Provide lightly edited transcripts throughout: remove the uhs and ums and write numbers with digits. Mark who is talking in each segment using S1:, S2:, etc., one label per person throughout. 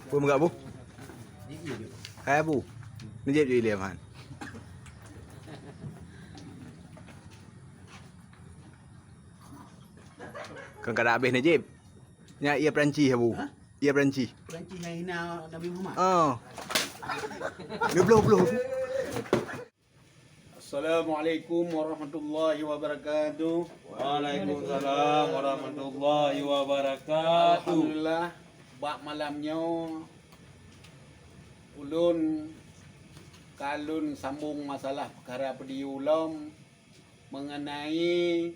S1: Bu enggak, Bu? Kayak Bu. Nejep je dia man. Kan kada habis nejep. Nya ia Perancis ya, Bu. Ia Perancis.
S2: Perancis yang hina Nabi Muhammad.
S1: Oh. Dia belum.
S2: Assalamualaikum warahmatullahi wabarakatuh.
S3: Waalaikumsalam warahmatullahi wabarakatuh.
S2: Alhamdulillah, bak malamnya ulun kalun sambung masalah perkara pediulam mengenai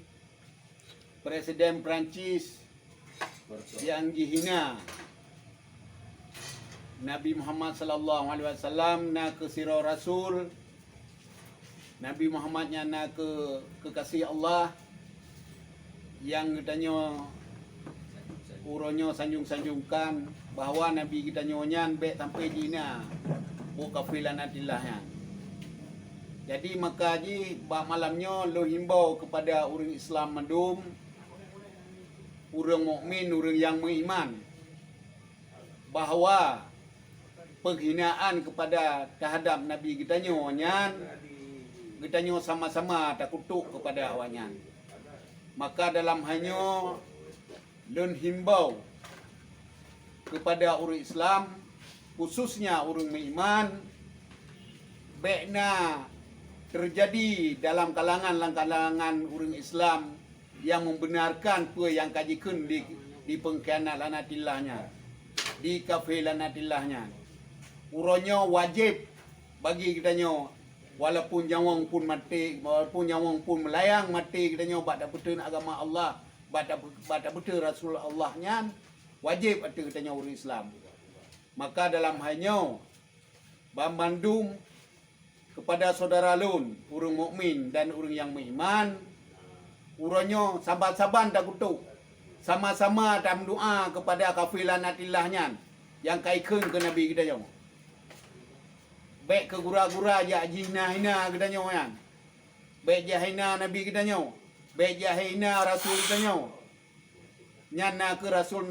S2: Presiden Perancis yang dihina Nabi Muhammad sallallahu alaihi wasallam na ke sirah Rasul Nabi Muhammadnya na ke kekasih Allah yang katanya uronyo sanjung-sanjungkan bahawa Nabi kita nyonya baik sampai jina buka filanatillahnya. Jadi maka ji bah malamnya lo himbau kepada orang Islam madum, orang mukmin, orang yang beriman bahawa penghinaan kepada terhadap Nabi kita nyonya kita sama-sama tak kutuk kepada awannya. Maka dalam hanya lun himbau kepada orang Islam, khususnya orang beriman, baiknya terjadi dalam kalangan orang Islam yang membenarkan apa yang kajikan di pengkhianat lanatillahnya, di kafir lanatillahnya. Uranya wajib bagi kitanya walaupun nyawang pun mati, walaupun nyawang pun melayang mati kitanya badak betul agama Allah, badak betul Rasul Allahnya, wajib ada kitanya orang Islam. Maka dalam hanya Bandung kepada saudara lun, orang mukmin dan orang yang beriman, uranya sabar-sabar tak kutuk, sama-sama tak doa kepada kafir lanatillahnya yang kaikun ke Nabi kita jom. Baik ke gura-gura ya hina kita nyo kan. Baik hina Nabi kita nyo. Baik hina Rasul kita nyo. Nyana ke Rasul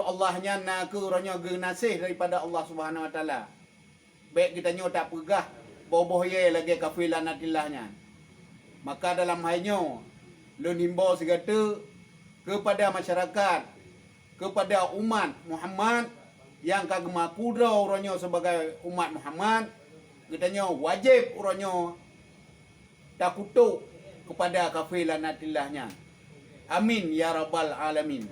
S2: Allah nyana ke orangnya genasih daripada Allah Subhanahu Wa Taala. Baik kita nyo tak pegah boboh ye lagi kafir lanatillahnya. Maka dalam halnya lun himbau segala kepada masyarakat, kepada umat Muhammad yang kagema kudra orangnya sebagai umat Muhammad, katanya wajib orangnya tak kutuk kepada kafir lanatillahnya. Amin ya rabbal alamin.